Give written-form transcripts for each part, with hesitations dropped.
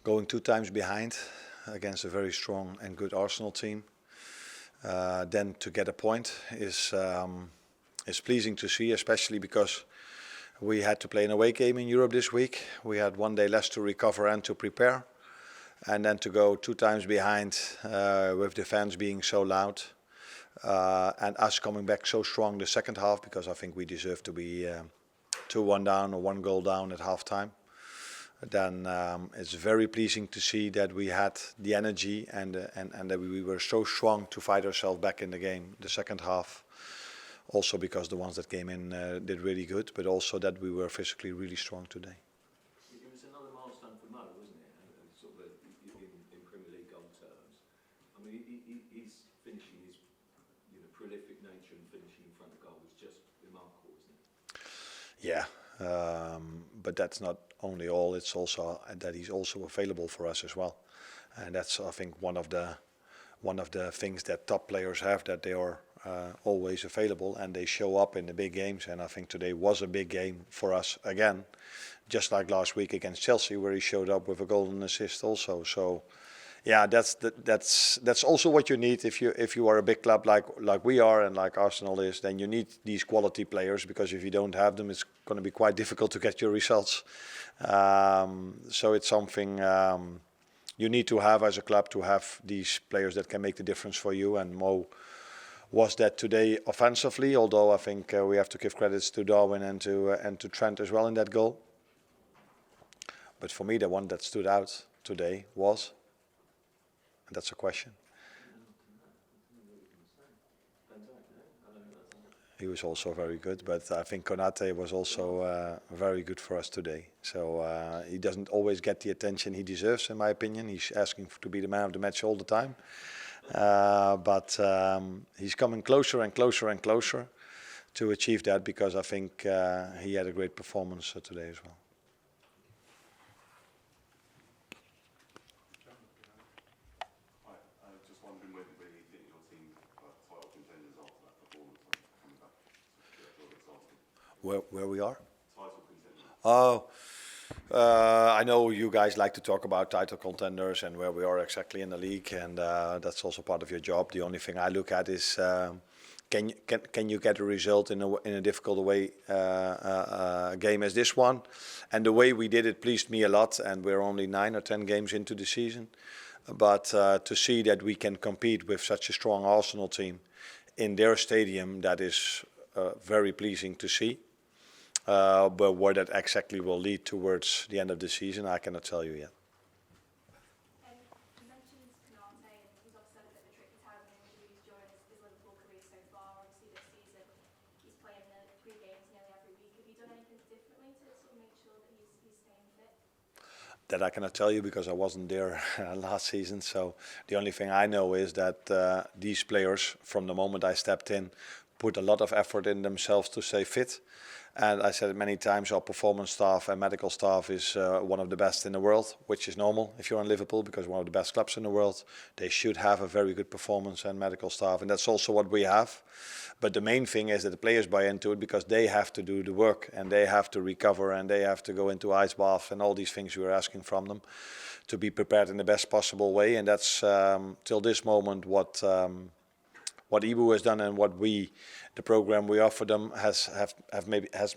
going 2 times behind against a very strong and good Arsenal team. Then to get a point is pleasing to see, especially because we had to play an away game in Europe this week. We had 1 day less to recover and to prepare. And then to go 2 times behind with the fans being so loud and us coming back so strong the second half, because I think we deserve to be 2-1 down or 1 goal down at half time. Then it's very pleasing to see that we had the energy and that we were so strong to fight ourselves back in the game the second half. Also because the ones that came in did really good, but also that we were physically really strong today. It was another milestone for Mo, wasn't it? And sort of in Premier League goal terms. I mean, he's finishing his prolific nature and finishing in front of goal was just remarkable, isn't it? Yeah, but that's not only all. It's also that he's also available for us as well, and that's, I think, one of the things that top players have, that they are always available and they show up in the big games. And I think today was a big game for us again, just like last week against Chelsea, where he showed up with a golden assist also. So yeah, that's also what you need if you are a big club like we are and like Arsenal is. Then you need these quality players, because if you don't have them, it's going to be quite difficult to get your results. So it's something you need to have as a club, to have these players that can make the difference for you. And Mo was that today offensively, although I think we have to give credits to Darwin and to Trent as well in that goal. But for me, the one that stood out today was, and that's a question. He was also very good, but I think Konate was also very good for us today. So he doesn't always get the attention he deserves, in my opinion. He's asking to be the man of the match all the time. But he's coming closer and closer and closer to achieve that, because I think he had a great performance today as well. Just wondering whether you think your team are title contenders after that performance coming back. Where we are? Title contenders. Oh. I know you guys like to talk about title contenders and where we are exactly in the league, and that's also part of your job. The only thing I look at is can you get a result in a difficult away game as this one, and the way we did it pleased me a lot. And we're only 9 or 10 games into the season, but to see that we can compete with such a strong Arsenal team in their stadium, that is very pleasing to see. But where that exactly will lead towards the end of the season, I cannot tell you yet. You mentioned Konate, and he's obviously had a bit of a tricky time with injuries during his Liverpool career so far. Obviously this season he's playing 3 games nearly every week. Have you done anything differently to sort of make sure that he's staying fit? That I cannot tell you, because I wasn't there last season. So the only thing I know is that these players, from the moment I stepped in, put a lot of effort in themselves to stay fit. And I said it many times, our performance staff and medical staff is one of the best in the world, which is normal if you're in Liverpool, because one of the best clubs in the world. They should have a very good performance and medical staff, and that's also what we have. But the main thing is that the players buy into it, because they have to do the work and they have to recover and they have to go into ice bath and all these things we're asking from them to be prepared in the best possible way. And that's till this moment what Ibu has done, and what the program we offer them has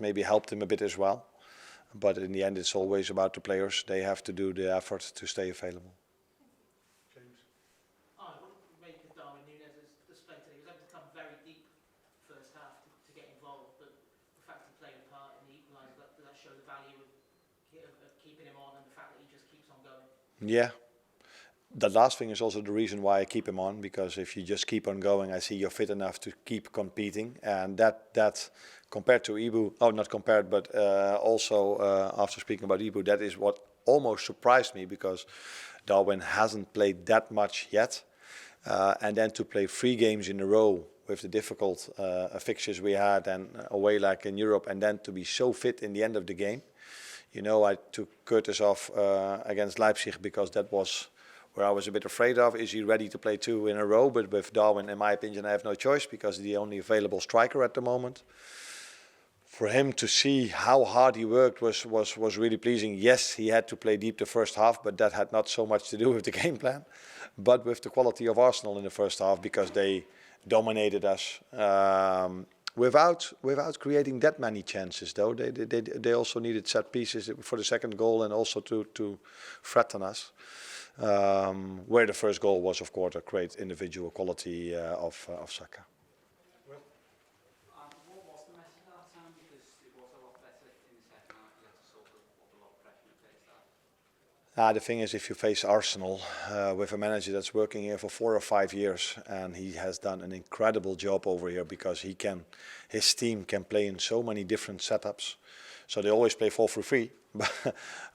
maybe helped him a bit as well. But in the end, it's always about the players. They have to do the effort to stay available. James. What do you make of Darwin Núñez's display today? He was able to come very deep first half to get involved, but the fact he played a part in the equaliser, does that show the value of keeping him on, and the fact that he just keeps on going? Yeah. The last thing is also the reason why I keep him on, because if you just keep on going, I see you're fit enough to keep competing. And that compared to Ibu, not compared, but also after speaking about Ibu, that is what almost surprised me, because Darwin hasn't played that much yet. And then to play 3 games in a row with the difficult fixtures we had and away like in Europe, and then to be so fit in the end of the game. You know, I took Curtis off against Leipzig, because that was where I was a bit afraid of. Is he ready to play 2 in a row? But with Darwin, in my opinion, I have no choice, because he's the only available striker at the moment. for him to see how hard he worked was really pleasing. Yes, he had to play deep the first half, but that had not so much to do with the game plan, but with the quality of Arsenal in the first half, because they dominated us without creating that many chances. Though they also needed set pieces for the second goal and also to threaten us. Where the first goal was, of course, a great individual quality of Saka. What was the message at that time? Because it was a lot better in the second half. You had to sort of put a lot of pressure in the first half. The thing is, if you face Arsenal with a manager that's working here for 4 or 5 years, and he has done an incredible job over here, because his team can play in so many different setups. So they always play 4-3-3,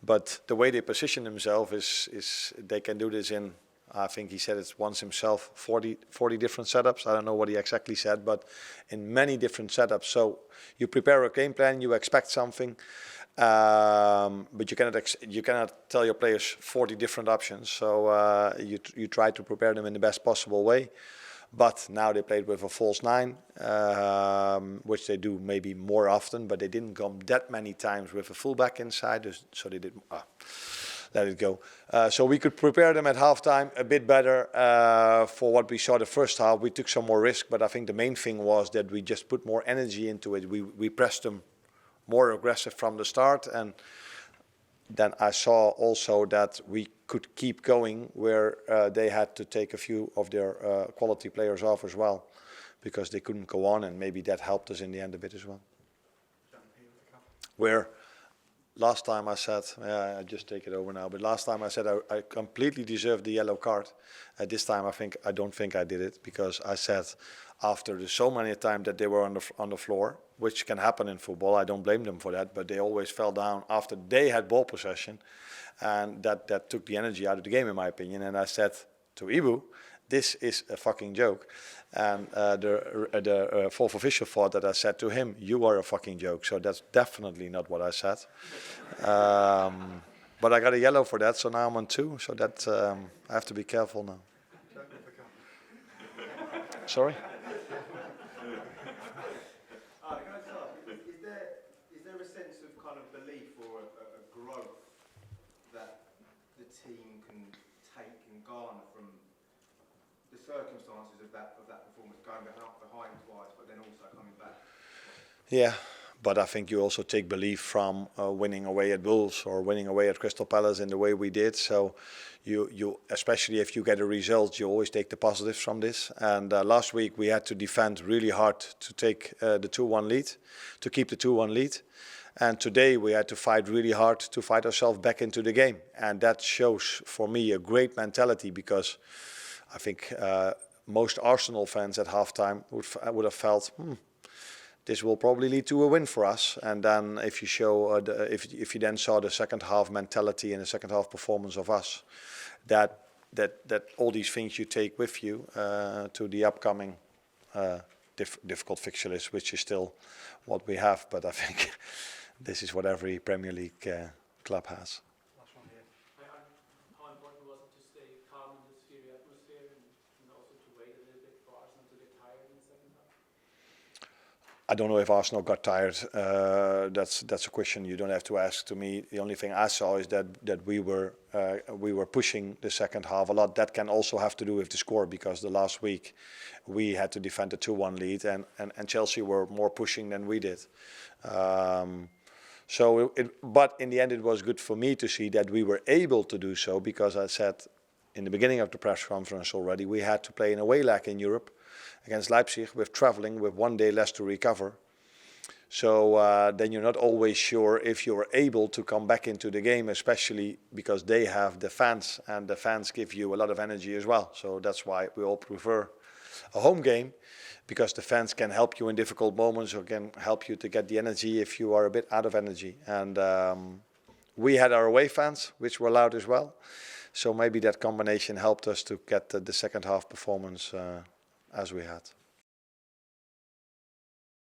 but the way they position themselves is they can do this in, I think he said it once himself, 40 different setups. I don't know what he exactly said, but in many different setups. So you prepare a game plan, you expect something, but you cannot tell your players 40 different options. So you try to prepare them in the best possible way. But now they played with a false 9, which they do maybe more often, but they didn't come that many times with a fullback inside, so they did let it go. So we could prepare them at halftime a bit better for what we saw the first half. We took some more risk, but I think the main thing was that we just put more energy into it. We pressed them more aggressive from the start, and then I saw also that we could keep going where they had to take a few of their quality players off as well, because they couldn't go on, and maybe that helped us in the end a bit as well. Where last time I said, I just take it over now, but last time I said I completely deserved the yellow card. This time I don't think I did it, because I said after so many times that they were on the floor, which can happen in football, I don't blame them for that, but they always fell down after they had ball possession, and that took the energy out of the game, in my opinion. And I said to Ibu, this is a fucking joke. And the fourth official thought that I said to him, you are a fucking joke. So that's definitely not what I said. But I got a yellow for that, so now I'm on 2. So that I have to be careful now. Sorry? Is there a sense of kind of belief or a growth that the team can take and garner from the circumstances of that performance, going behind twice, but then also coming back? Yeah, but I think you also take belief from winning away at Wolves or winning away at Crystal Palace in the way we did. So you especially if you get a result, you always take the positives from this. And last week we had to defend really hard to take the 2-1 lead, to keep the 2-1 lead. And today we had to fight really hard to fight ourselves back into the game. And that shows for me a great mentality, because I think most Arsenal fans at halftime would have felt, this will probably lead to a win for us. And then if you show, if you then saw the second half mentality and the second half performance of us, that all these things you take with you to the upcoming difficult fixture list, which is still what we have. But I think this is what every Premier League club has. How important was it to stay calm in this scary atmosphere and also to wait a little bit for Arsenal to get tired in the second half? I don't know if Arsenal got tired. That's a question you don't have to ask to me. The only thing I saw is that we were pushing the second half a lot. That can also have to do with the score, because the last week we had to defend a 2-1 lead, and Chelsea were more pushing than we did. But in the end, it was good for me to see that we were able to do so, because I said in the beginning of the press conference already, we had to play an away leg in Europe against Leipzig, with traveling, with 1 day less to recover. So then you're not always sure if you're able to come back into the game, especially because they have the fans, and the fans give you a lot of energy as well. So that's why we all prefer a home game, because the fans can help you in difficult moments, or can help you to get the energy if you are a bit out of energy. And we had our away fans, which were loud as well. So maybe that combination helped us to get the second half performance as we had.